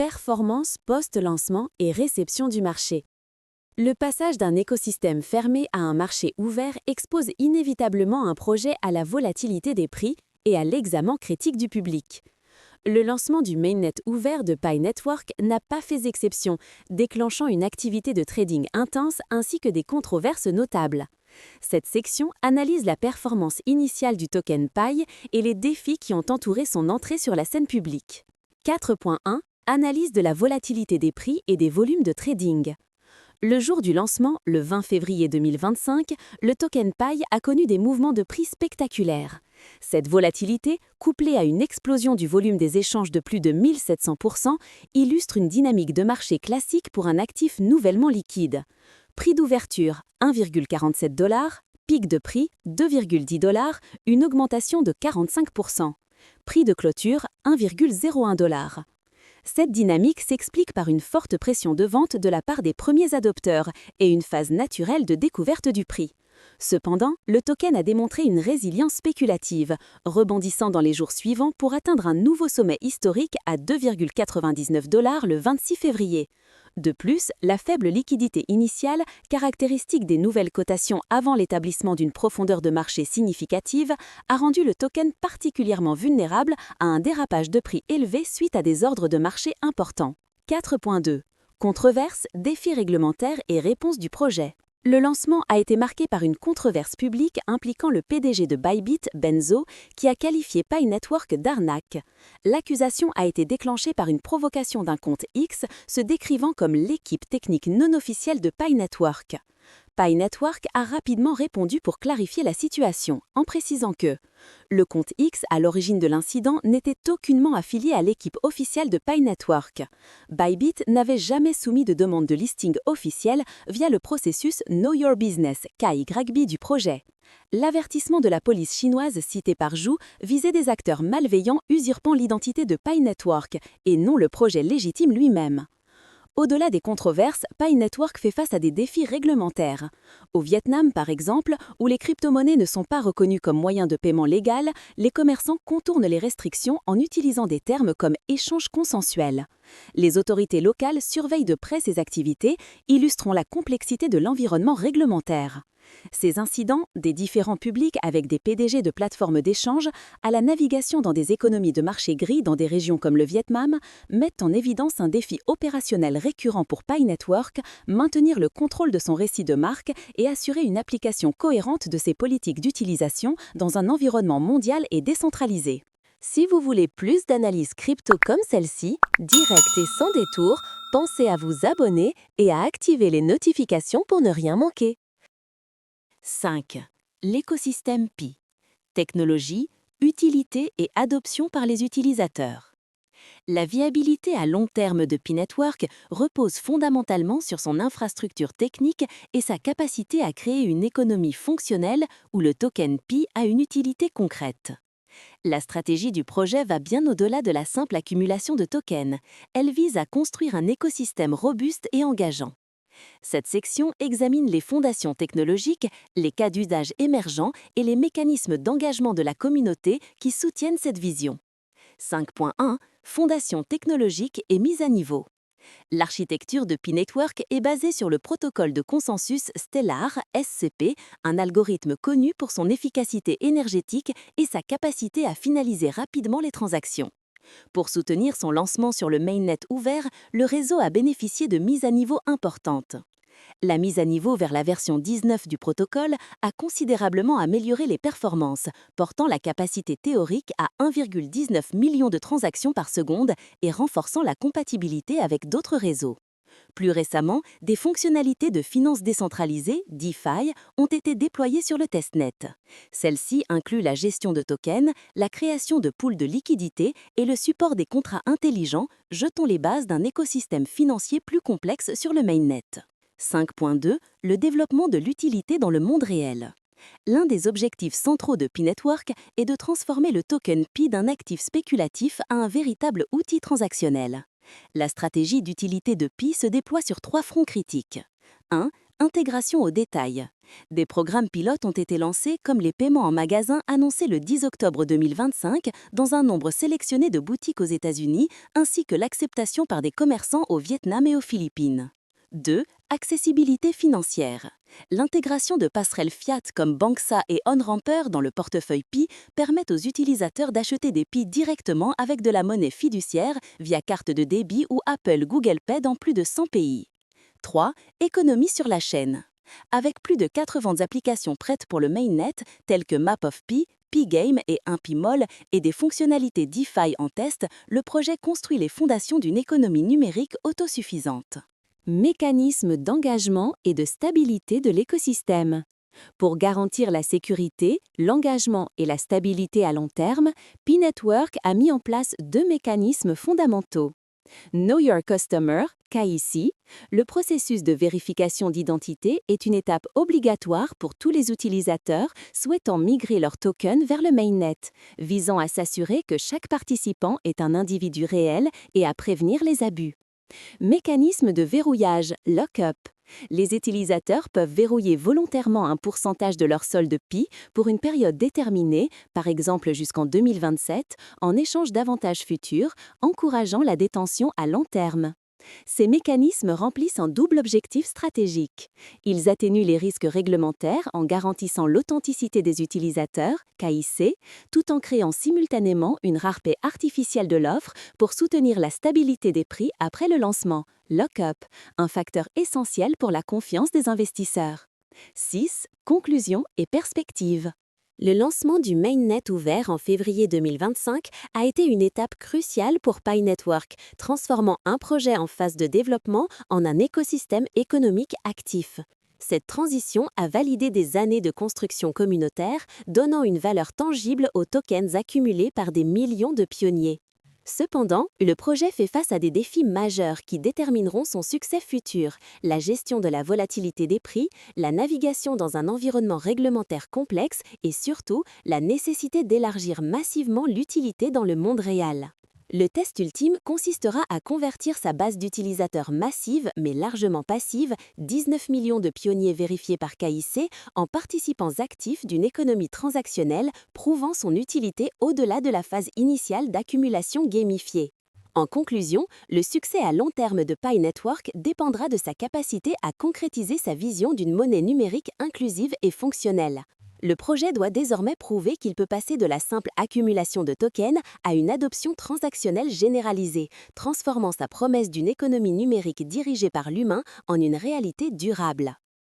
Performance post-lancement et réception du marché. Le passage d'un écosystème fermé à un marché ouvert expose inévitablement un projet à la volatilité des prix et à l'examen critique du public. Le lancement du mainnet ouvert de Pi Network n'a pas fait exception, déclenchant une activité de trading intense ainsi que des controverses notables. Cette section analyse la performance initiale du token Pi et les défis qui ont entouré son entrée sur la scène publique. 4.1 Analyse de la volatilité des prix et des volumes de trading. Le jour du lancement, le 20 février 2025, le token Pi a connu des mouvements de prix spectaculaires. Cette volatilité, couplée à une explosion du volume des échanges de plus de 1700%, illustre une dynamique de marché classique pour un actif nouvellement liquide. Prix d'ouverture 1,47 $, pic de prix 2,10 $, une augmentation de 45%. Prix de clôture 1,01 $. Cette dynamique s'explique par une forte pression de vente de la part des premiers adopteurs et une phase naturelle de découverte du prix. Cependant, le token a démontré une résilience spéculative, rebondissant dans les jours suivants pour atteindre un nouveau sommet historique à 2,99 $ le 26 février. De plus, la faible liquidité initiale, caractéristique des nouvelles cotations avant l'établissement d'une profondeur de marché significative, a rendu le token particulièrement vulnérable à un dérapage de prix élevé suite à des ordres de marché importants. 4.2 Controverses, défis réglementaires et réponse du projet. Le lancement a été marqué par une controverse publique impliquant le PDG de Bybit, Benzo, qui a qualifié Pi Network d'arnaque. L'accusation a été déclenchée par une provocation d'un compte X se décrivant comme l'équipe technique non officielle de Pi Network. Pi Network a rapidement répondu pour clarifier la situation, en précisant que le compte X à l'origine de l'incident n'était aucunement affilié à l'équipe officielle de Pi Network. Bybit n'avait jamais soumis de demande de listing officielle via le processus Know Your Business (KYB) du projet. L'avertissement de la police chinoise cité par Zhu visait des acteurs malveillants usurpant l'identité de Pi Network et non le projet légitime lui-même. Au-delà des controverses, Pi Network fait face à des défis réglementaires. Au Vietnam, par exemple, où les crypto-monnaies ne sont pas reconnues comme moyen de paiement légal, les commerçants contournent les restrictions en utilisant des termes comme échange consensuel. Les autorités locales surveillent de près ces activités, illustrant la complexité de l'environnement réglementaire. Ces incidents, des différends publics avec des PDG de plateformes d'échange à la navigation dans des économies de marché gris dans des régions comme le Vietnam, mettent en évidence un défi opérationnel récurrent pour Pi Network, maintenir le contrôle de son récit de marque et assurer une application cohérente de ses politiques d'utilisation dans un environnement mondial et décentralisé. Si vous voulez plus d'analyses crypto comme celle-ci, directe et sans détour, pensez à vous abonner et à activer les notifications pour ne rien manquer. 5. L'écosystème Pi. Technologie, utilité et adoption par les utilisateurs. La viabilité à long terme de Pi Network repose fondamentalement sur son infrastructure technique et sa capacité à créer une économie fonctionnelle où le token Pi a une utilité concrète. La stratégie du projet va bien au-delà de la simple accumulation de tokens. Elle vise à construire un écosystème robuste et engageant. Cette section examine les fondations technologiques, les cas d'usage émergents et les mécanismes d'engagement de la communauté qui soutiennent cette vision. 5.1 Fondation technologique et mise à niveau. L'architecture de Pi Network est basée sur le protocole de consensus Stellar, SCP, un algorithme connu pour son efficacité énergétique et sa capacité à finaliser rapidement les transactions. Pour soutenir son lancement sur le mainnet ouvert, le réseau a bénéficié de mises à niveau importantes. La mise à niveau vers la version 19 du protocole a considérablement amélioré les performances, portant la capacité théorique à 1,19 million de transactions par seconde et renforçant la compatibilité avec d'autres réseaux. Plus récemment, des fonctionnalités de finance décentralisée, DeFi, ont été déployées sur le testnet. Celles-ci incluent la gestion de tokens, la création de pools de liquidités et le support des contrats intelligents, jetant les bases d'un écosystème financier plus complexe sur le mainnet. 5.2 Le développement de l'utilité dans le monde réel. L'un des objectifs centraux de Pi Network est de transformer le token Pi d'un actif spéculatif à un véritable outil transactionnel. La stratégie d'utilité de Pi se déploie sur 3 fronts critiques. 1. intégration au détail. Des programmes pilotes ont été lancés comme les paiements en magasin annoncés le 10 octobre 2025 dans un nombre sélectionné de boutiques aux États-Unis, ainsi que l'acceptation par des commerçants au Vietnam et aux Philippines. 2. Accessibilité financière. L'intégration de passerelles fiat comme Banksa et OnRamper dans le portefeuille Pi permet aux utilisateurs d'acheter des Pi directement avec de la monnaie fiduciaire via carte de débit ou Apple Google Pay dans plus de 100 pays. 3. Économie sur la chaîne. Avec plus de 80 applications prêtes pour le mainnet, telles que Map of Pi, Pi-Game et Pi-Mall, et des fonctionnalités DeFi en test, le projet construit les fondations d'une économie numérique autosuffisante. Mécanisme d'engagement et de stabilité de l'écosystème. Pour garantir la sécurité, l'engagement et la stabilité à long terme, Pi Network a mis en place 2 mécanismes fondamentaux. Know Your Customer, KYC, le processus de vérification d'identité est une étape obligatoire pour tous les utilisateurs souhaitant migrer leur token vers le mainnet, visant à s'assurer que chaque participant est un individu réel et à prévenir les abus. Mécanisme de verrouillage, lock-up. Les utilisateurs peuvent verrouiller volontairement un pourcentage de leur solde Pi pour une période déterminée, par exemple jusqu'en 2027, en échange d'avantages futurs, encourageant la détention à long terme. Ces mécanismes remplissent un double objectif stratégique. Ils atténuent les risques réglementaires en garantissant l'authenticité des utilisateurs, KIC, tout en créant simultanément une rareté artificielle de l'offre pour soutenir la stabilité des prix après le lancement, lock-up, un facteur essentiel pour la confiance des investisseurs. 6. Conclusion et perspective. Le lancement du mainnet ouvert en février 2025 a été une étape cruciale pour Pi Network, transformant un projet en phase de développement en un écosystème économique actif. Cette transition a validé des années de construction communautaire, donnant une valeur tangible aux tokens accumulés par des millions de pionniers. Cependant, le projet fait face à des défis majeurs qui détermineront son succès futur, la gestion de la volatilité des prix, la navigation dans un environnement réglementaire complexe et surtout la nécessité d'élargir massivement l'utilité dans le monde réel. Le test ultime consistera à convertir sa base d'utilisateurs massive mais largement passive, 19 millions de pionniers vérifiés par KIC, en participants actifs d'une économie transactionnelle prouvant son utilité au-delà de la phase initiale d'accumulation gamifiée. En conclusion, le succès à long terme de Pi Network dépendra de sa capacité à concrétiser sa vision d'une monnaie numérique inclusive et fonctionnelle. Le projet doit désormais prouver qu'il peut passer de la simple accumulation de tokens à une adoption transactionnelle généralisée, transformant sa promesse d'une économie numérique dirigée par l'humain en une réalité durable.